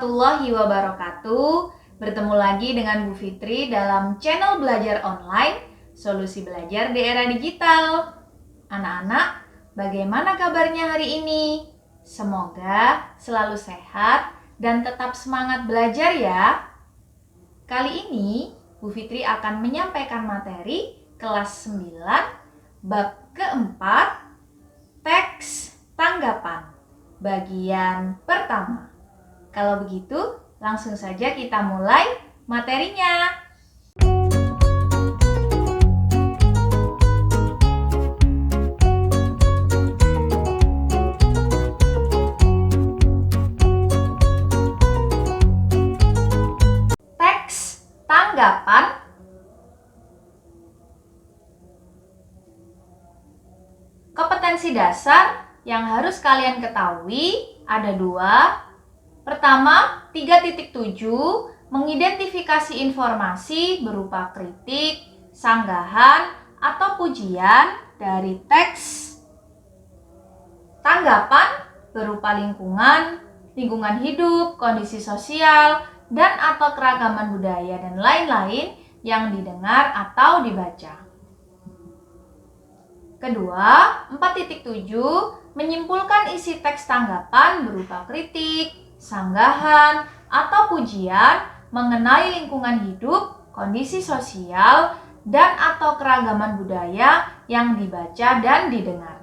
warahmatullahi wabarakatuh. Bertemu lagi dengan Bu Fitri dalam channel Belajar Online, Solusi Belajar di Era Digital. Anak-anak, bagaimana kabarnya hari ini? Semoga selalu sehat dan tetap semangat belajar ya. Kali ini, Bu Fitri akan menyampaikan materi kelas 9, bab keempat, teks tanggapan, bagian pertama. Kalau begitu, langsung saja kita mulai materinya. Teks tanggapan. Kompetensi dasar yang harus kalian ketahui ada dua. Pertama, 3.7 mengidentifikasi informasi berupa kritik, sanggahan, atau pujian dari teks. Tanggapan berupa lingkungan hidup, kondisi sosial, dan atau keragaman budaya dan lain-lain yang didengar atau dibaca. Kedua, 4.7 menyimpulkan isi teks tanggapan berupa kritik, sanggahan, atau pujian mengenai lingkungan hidup, kondisi sosial, dan atau keragaman budaya yang dibaca dan didengar.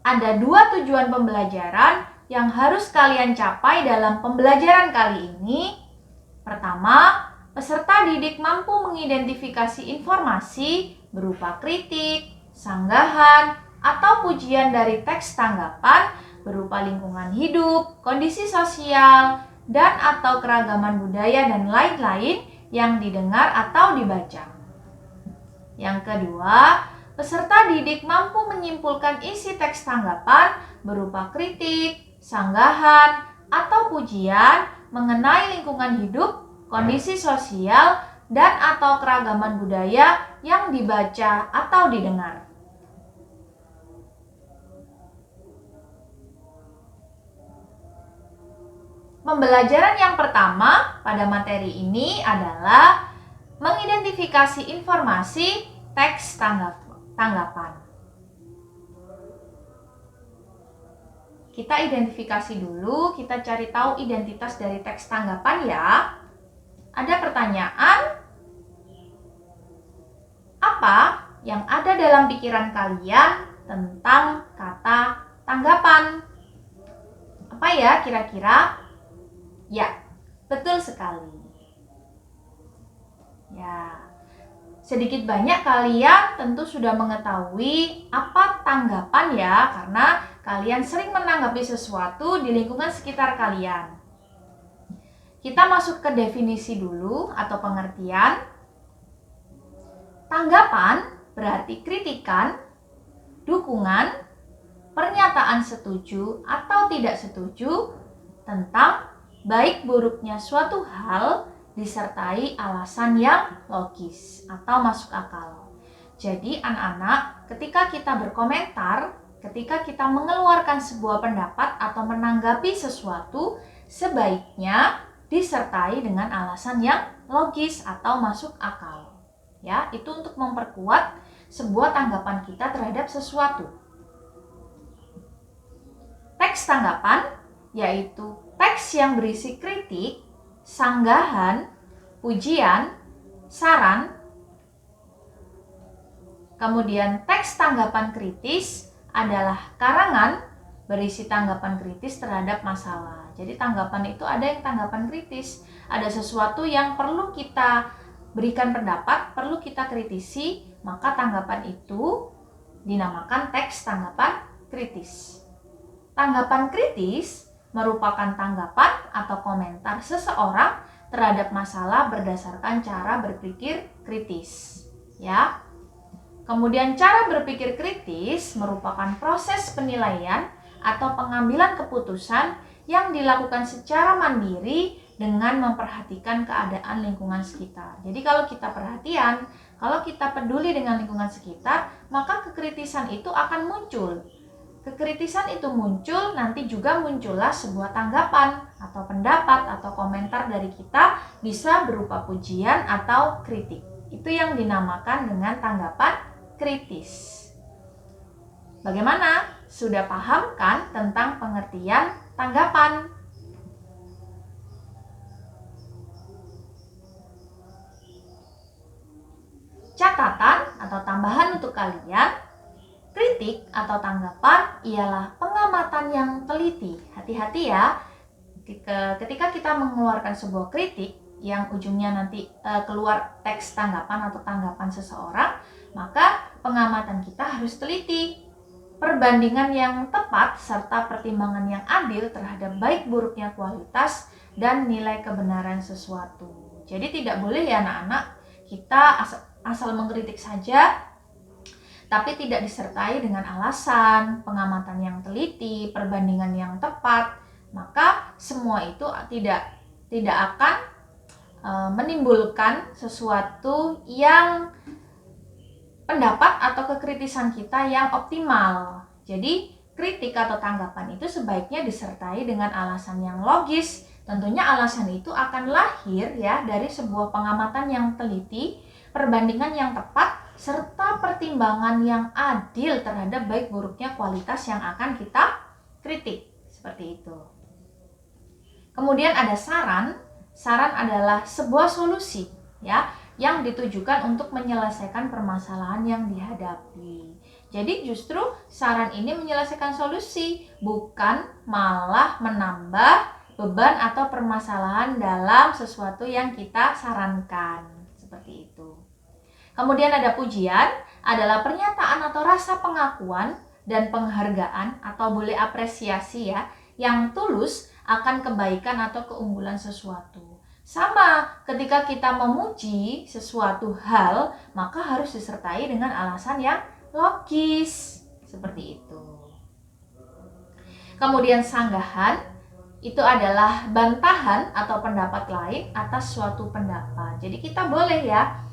Ada dua tujuan pembelajaran yang harus kalian capai dalam pembelajaran kali ini. Pertama, peserta didik mampu mengidentifikasi informasi berupa kritik, sanggahan, atau pujian dari teks tanggapan berupa lingkungan hidup, kondisi sosial, dan atau keragaman budaya dan lain-lain yang didengar atau dibaca. Yang kedua, peserta didik mampu menyimpulkan isi teks tanggapan berupa kritik, sanggahan, atau pujian mengenai lingkungan hidup, kondisi sosial, dan atau keragaman budaya yang dibaca atau didengar. Pembelajaran yang pertama pada materi ini adalah mengidentifikasi informasi teks tanggapan. Kita identifikasi dulu, kita cari tahu identitas dari teks tanggapan ya. Ada pertanyaan, apa yang ada dalam pikiran kalian tentang kata tanggapan? Apa ya kira-kira? Ya, betul sekali. Ya, sedikit banyak kalian tentu sudah mengetahui apa tanggapan ya, karena kalian sering menanggapi sesuatu di lingkungan sekitar kalian. Kita masuk ke definisi dulu atau pengertian. Tanggapan berarti kritikan, dukungan, pernyataan setuju atau tidak setuju tentang baik buruknya suatu hal disertai alasan yang logis atau masuk akal. Jadi anak-anak, ketika kita berkomentar, ketika kita mengeluarkan sebuah pendapat atau menanggapi sesuatu, sebaiknya disertai dengan alasan yang logis atau masuk akal. Ya, itu untuk memperkuat sebuah tanggapan kita terhadap sesuatu. Teks tanggapan yaitu teks yang berisi kritik, sanggahan, pujian, saran. Kemudian teks tanggapan kritis adalah karangan berisi tanggapan kritis terhadap masalah. Jadi tanggapan itu ada yang tanggapan kritis, ada sesuatu yang perlu kita berikan pendapat, perlu kita kritisi, maka tanggapan itu dinamakan teks tanggapan kritis. Tanggapan kritis merupakan tanggapan atau komentar seseorang terhadap masalah berdasarkan cara berpikir kritis. Ya. Kemudian cara berpikir kritis merupakan proses penilaian atau pengambilan keputusan yang dilakukan secara mandiri dengan memperhatikan keadaan lingkungan sekitar. Jadi kalau kita perhatian, kalau kita peduli dengan lingkungan sekitar, maka kekritisan itu akan muncul. kekritisan itu muncul, nanti juga muncullah sebuah tanggapan atau pendapat atau komentar dari kita, bisa berupa pujian atau kritik. Itu yang dinamakan dengan tanggapan kritis. Bagaimana? Sudah paham kan tentang pengertian tanggapan? Catatan atau tambahan untuk kalian, kritik atau tanggapan ialah pengamatan yang teliti. Hati-hati ya, ketika kita mengeluarkan sebuah kritik yang ujungnya nanti keluar teks tanggapan atau tanggapan seseorang, maka pengamatan kita harus teliti. Perbandingan yang tepat serta pertimbangan yang adil terhadap baik buruknya kualitas dan nilai kebenaran sesuatu. Jadi tidak boleh ya anak-anak, kita asal mengkritik saja, tapi tidak disertai dengan alasan, pengamatan yang teliti, perbandingan yang tepat, maka semua itu tidak akan menimbulkan sesuatu yang pendapat atau kekritisan kita yang optimal. Jadi kritik atau tanggapan itu sebaiknya disertai dengan alasan yang logis. Tentunya alasan itu akan lahir ya dari sebuah pengamatan yang teliti, perbandingan yang tepat, serta pertimbangan yang adil terhadap baik buruknya kualitas yang akan kita kritik. Seperti itu. Kemudian ada saran. Saran adalah sebuah solusi ya, yang ditujukan untuk menyelesaikan permasalahan yang dihadapi. Jadi justru saran ini menyelesaikan solusi, bukan malah menambah beban atau permasalahan dalam sesuatu yang kita sarankan. Seperti itu. Kemudian ada pujian, adalah pernyataan atau rasa pengakuan dan penghargaan atau boleh apresiasi ya, yang tulus akan kebaikan atau keunggulan sesuatu. Sama, ketika kita memuji sesuatu hal, maka harus disertai dengan alasan yang logis. Seperti itu. Kemudian sanggahan, itu adalah bantahan atau pendapat lain atas suatu pendapat. Jadi kita boleh ya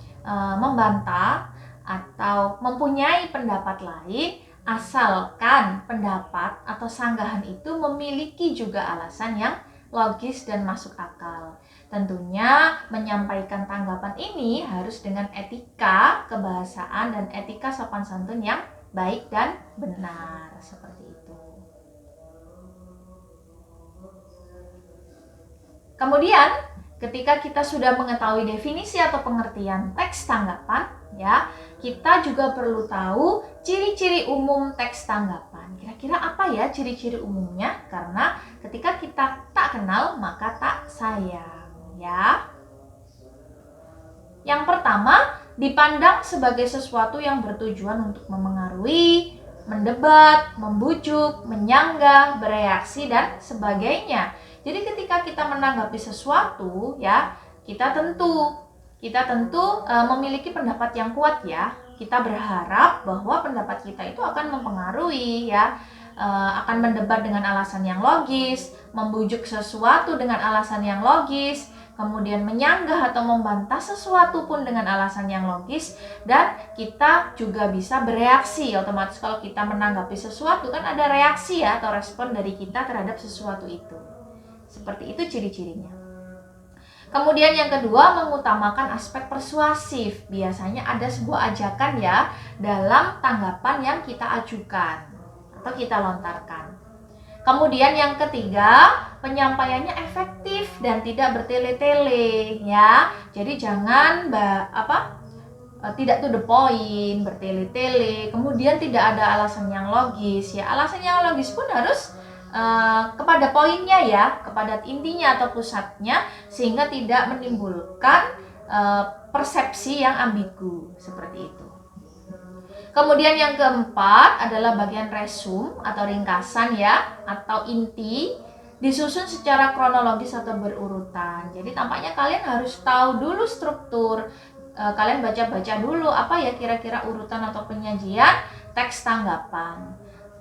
membantah atau mempunyai pendapat lain, asalkan pendapat atau sanggahan itu memiliki juga alasan yang logis dan masuk akal. Tentunya menyampaikan tanggapan ini harus dengan etika kebahasaan dan etika sopan santun yang baik dan benar. Seperti itu. Kemudian, ketika kita sudah mengetahui definisi atau pengertian teks tanggapan, ya, kita juga perlu tahu ciri-ciri umum teks tanggapan. Kira-kira apa ya ciri-ciri umumnya? Karena ketika kita tak kenal, maka tak sayang, ya. Yang pertama, dipandang sebagai sesuatu yang bertujuan untuk memengaruhi, mendebat, membujuk, menyanggah, bereaksi, dan sebagainya. Jadi ketika kita menanggapi sesuatu ya, kita tentu memiliki pendapat yang kuat ya. Kita berharap bahwa pendapat kita itu akan mempengaruhi ya, akan mendebat dengan alasan yang logis, membujuk sesuatu dengan alasan yang logis, kemudian menyanggah atau membantah sesuatu pun dengan alasan yang logis, dan kita juga bisa bereaksi. Otomatis kalau kita menanggapi sesuatu kan ada reaksi ya atau respon dari kita terhadap sesuatu itu. Seperti itu ciri-cirinya. Kemudian yang kedua, mengutamakan aspek persuasif. Biasanya ada sebuah ajakan ya dalam tanggapan yang kita ajukan atau kita lontarkan. Kemudian yang ketiga, penyampaiannya efektif dan tidak bertele-tele ya. Jadi jangan tidak to the point, bertele-tele. Kemudian tidak ada alasan yang logis ya. Alasan yang logis pun harus kepada poinnya ya, kepada intinya atau pusatnya, sehingga tidak menimbulkan persepsi yang ambigu seperti itu. Kemudian yang keempat adalah bagian resum atau ringkasan ya, atau inti, disusun secara kronologis atau berurutan. Jadi tampaknya kalian harus tahu dulu struktur, kalian baca-baca dulu apa ya kira-kira urutan atau penyajian teks tanggapan.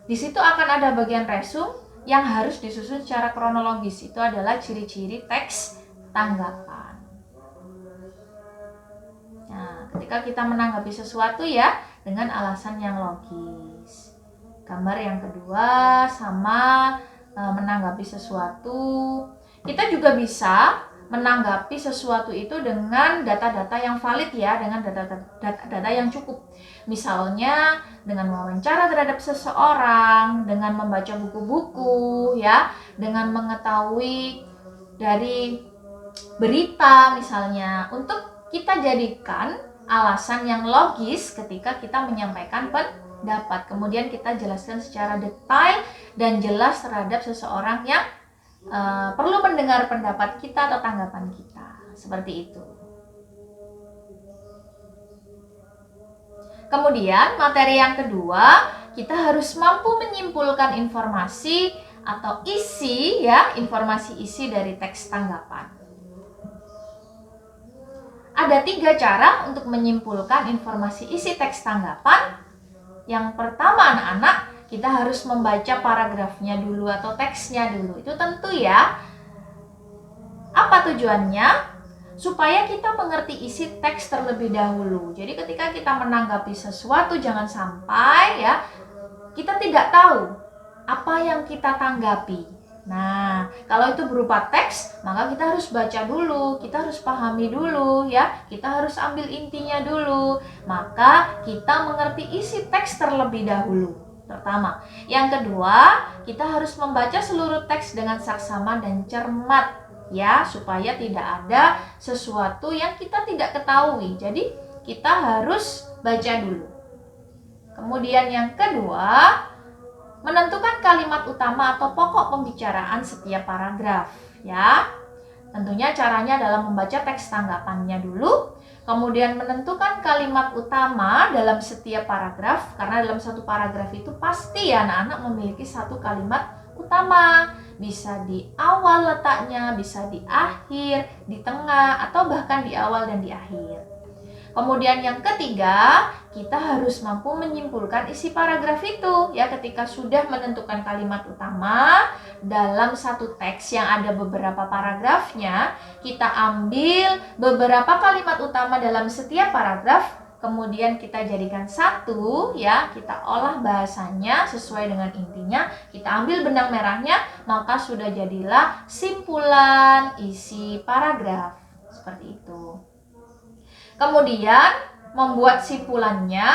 Di situ akan ada bagian resum yang harus disusun secara kronologis. Itu adalah ciri-ciri teks tanggapan. Nah, ketika kita menanggapi sesuatu ya dengan alasan yang logis. Gambar yang kedua sama menanggapi sesuatu. Kita juga bisa menanggapi sesuatu itu dengan data-data yang valid ya, dengan data yang cukup. Misalnya dengan wawancara terhadap seseorang, dengan membaca buku-buku ya, dengan mengetahui dari berita misalnya, untuk kita jadikan alasan yang logis ketika kita menyampaikan pendapat. Kemudian kita jelaskan secara detail dan jelas terhadap seseorang yang perlu mendengar pendapat kita atau tanggapan kita. Seperti itu. Kemudian materi yang kedua, kita harus mampu menyimpulkan informasi atau isi ya, informasi isi dari teks tanggapan. Ada 3 cara untuk menyimpulkan informasi isi teks tanggapan. Yang pertama anak-anak, kita harus membaca paragrafnya dulu atau teksnya dulu. Itu tentu ya. Apa tujuannya? Supaya kita mengerti isi teks terlebih dahulu. Jadi ketika kita menanggapi sesuatu, jangan sampai ya kita tidak tahu apa yang kita tanggapi. Nah, kalau itu berupa teks, maka kita harus baca dulu, kita harus pahami dulu ya, kita harus ambil intinya dulu. Maka kita mengerti isi teks terlebih dahulu. Pertama. Yang kedua, kita harus membaca seluruh teks dengan saksama dan cermat ya, supaya tidak ada sesuatu yang kita tidak ketahui. Jadi, kita harus baca dulu. Kemudian yang kedua, menentukan kalimat utama atau pokok pembicaraan setiap paragraf ya. Tentunya caranya adalah membaca teks tanggapannya dulu, kemudian menentukan kalimat utama dalam setiap paragraf, karena dalam satu paragraf itu pasti ya anak-anak memiliki satu kalimat utama. Bisa di awal letaknya, bisa di akhir, di tengah, atau bahkan di awal dan di akhir. Kemudian yang ketiga, kita harus mampu menyimpulkan isi paragraf itu ya, ketika sudah menentukan kalimat utama dalam satu teks yang ada beberapa paragrafnya, kita ambil beberapa kalimat utama dalam setiap paragraf, kemudian kita jadikan satu ya, kita olah bahasanya sesuai dengan intinya, kita ambil benang merahnya, maka sudah jadilah simpulan isi paragraf. Seperti itu. Kemudian membuat simpulannya,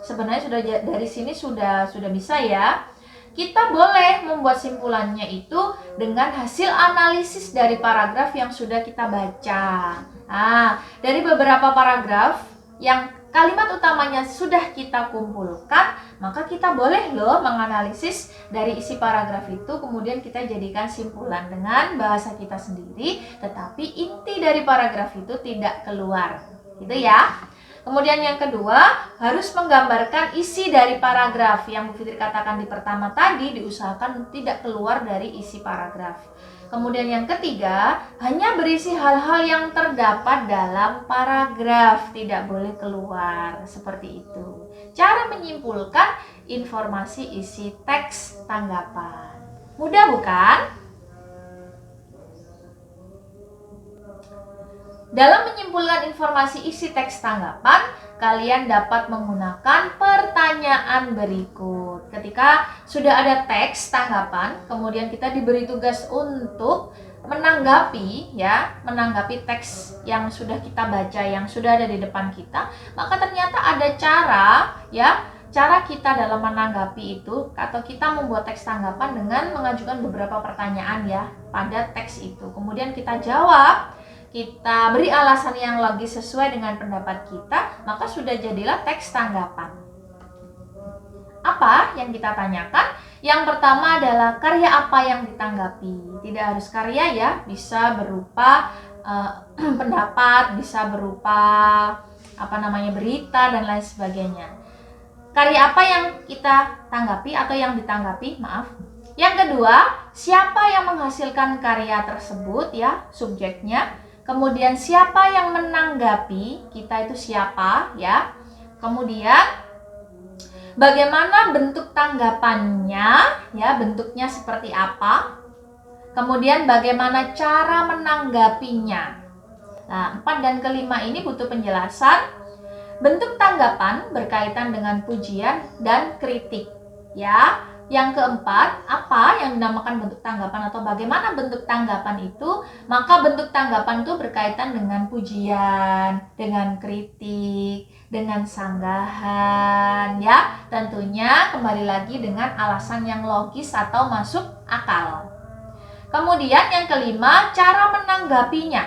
sebenarnya sudah dari sini sudah bisa ya. Kita boleh membuat simpulannya itu dengan hasil analisis dari paragraf yang sudah kita baca. Nah, dari beberapa paragraf yang kalimat utamanya sudah kita kumpulkan, maka kita boleh loh menganalisis dari isi paragraf itu, kemudian kita jadikan simpulan dengan bahasa kita sendiri, tetapi inti dari paragraf itu tidak keluar, gitu ya. Kemudian yang kedua, harus menggambarkan isi dari paragraf. Yang Bu Fitri katakan di pertama tadi, diusahakan tidak keluar dari isi paragraf. Kemudian yang ketiga, hanya berisi hal-hal yang terdapat dalam paragraf, tidak boleh keluar, seperti itu. Cara menyimpulkan informasi isi teks tanggapan. Mudah bukan? Dalam menyimpulkan informasi isi teks tanggapan, kalian dapat menggunakan pertanyaan berikut. Ketika sudah ada teks tanggapan, kemudian kita diberi tugas untuk menanggapi teks yang sudah kita baca, yang sudah ada di depan kita, maka ternyata ada cara kita dalam menanggapi itu, atau kita membuat teks tanggapan dengan mengajukan beberapa pertanyaan ya pada teks itu. Kemudian kita jawab, kita beri alasan yang logis sesuai dengan pendapat kita, maka sudah jadilah teks tanggapan. Apa yang kita tanyakan? Yang pertama adalah karya apa yang ditanggapi. Tidak harus karya ya, bisa berupa pendapat, bisa berupa berita dan lain sebagainya. Karya apa yang kita tanggapi atau yang ditanggapi, maaf. Yang kedua, siapa yang menghasilkan karya tersebut ya, subjeknya. Kemudian siapa yang menanggapi, kita itu siapa ya. Kemudian bagaimana bentuk tanggapannya ya, bentuknya seperti apa. Kemudian bagaimana cara menanggapinya. Nah, 4 dan kelima ini butuh penjelasan. Bentuk tanggapan berkaitan dengan pujian dan kritik. Ya. Yang keempat, apa yang dinamakan bentuk tanggapan atau bagaimana bentuk tanggapan itu? Maka bentuk tanggapan itu berkaitan dengan pujian, dengan kritik, dengan sanggahan, ya. Tentunya kembali lagi dengan alasan yang logis atau masuk akal. Kemudian yang kelima, cara menanggapinya.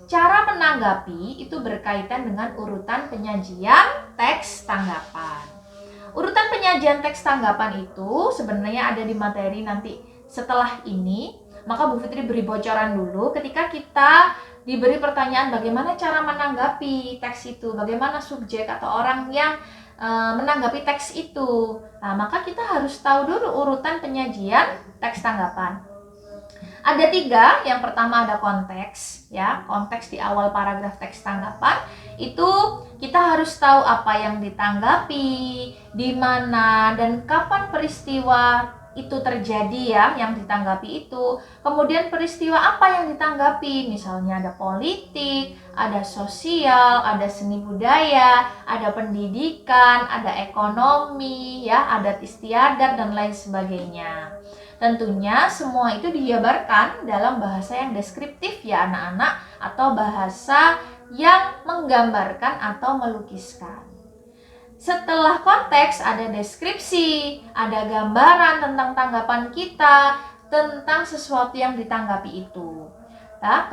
Cara menanggapi itu berkaitan dengan urutan penyajian teks tanggapan. Urutan penyajian teks tanggapan itu sebenarnya ada di materi nanti setelah ini. Maka Bu Fitri beri bocoran dulu ketika kita diberi pertanyaan bagaimana cara menanggapi teks itu, bagaimana subjek atau orang yang menanggapi teks itu. Nah, maka kita harus tahu dulu urutan penyajian teks tanggapan. Ada 3, yang pertama ada konteks, ya, konteks di awal paragraf teks tanggapan. Itu kita harus tahu apa yang ditanggapi, di mana dan kapan peristiwa itu terjadi, ya, yang ditanggapi itu. Kemudian peristiwa apa yang ditanggapi, misalnya ada politik, ada sosial, ada seni budaya, ada pendidikan, ada ekonomi, ya, adat istiadat dan lain sebagainya. Tentunya semua itu dijabarkan dalam bahasa yang deskriptif, ya anak-anak, atau bahasa yang menggambarkan atau melukiskan. Setelah konteks ada deskripsi, ada gambaran tentang tanggapan kita tentang sesuatu yang ditanggapi itu. Ya,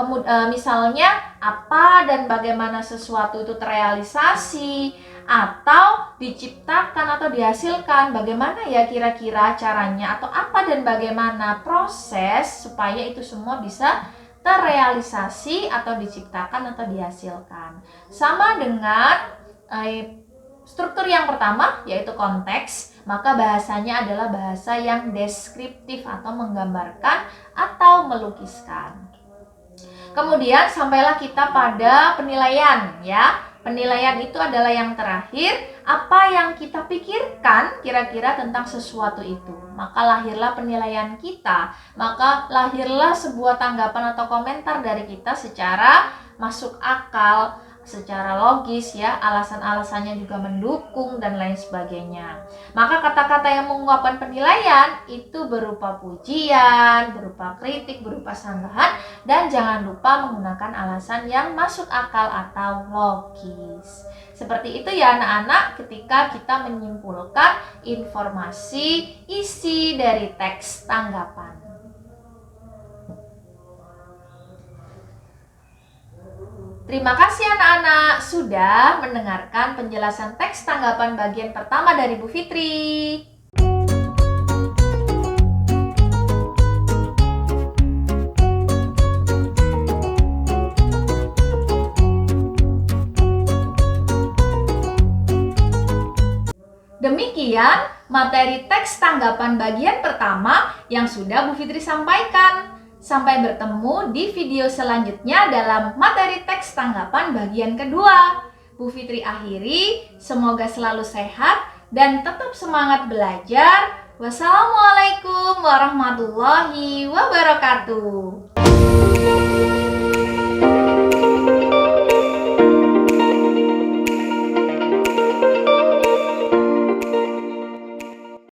misalnya apa dan bagaimana sesuatu itu terrealisasi atau diciptakan atau dihasilkan, bagaimana ya kira-kira caranya, atau apa dan bagaimana proses supaya itu semua bisa terrealisasi atau diciptakan atau dihasilkan. Sama dengan struktur yang pertama, yaitu konteks, maka bahasanya adalah bahasa yang deskriptif atau menggambarkan atau melukiskan. Kemudian sampailah kita pada penilaian, ya. Penilaian itu adalah yang terakhir, apa yang kita pikirkan kira-kira tentang sesuatu itu. Maka lahirlah penilaian kita, maka lahirlah sebuah tanggapan atau komentar dari kita secara masuk akal, secara logis, ya, alasan-alasannya juga mendukung dan lain sebagainya. Maka kata-kata yang mengungkapkan penilaian itu berupa pujian, berupa kritik, berupa sanggahan, dan jangan lupa menggunakan alasan yang masuk akal atau logis. Seperti itu, ya anak-anak, ketika kita menyimpulkan informasi isi dari teks tanggapan. Terima kasih anak-anak sudah mendengarkan penjelasan teks tanggapan bagian pertama dari Bu Fitri. Demikian materi teks tanggapan bagian pertama yang sudah Bu Fitri sampaikan. Sampai bertemu di video selanjutnya dalam materi teks tanggapan bagian kedua. Bu Fitri akhiri, semoga selalu sehat dan tetap semangat belajar. Wassalamualaikum warahmatullahi wabarakatuh.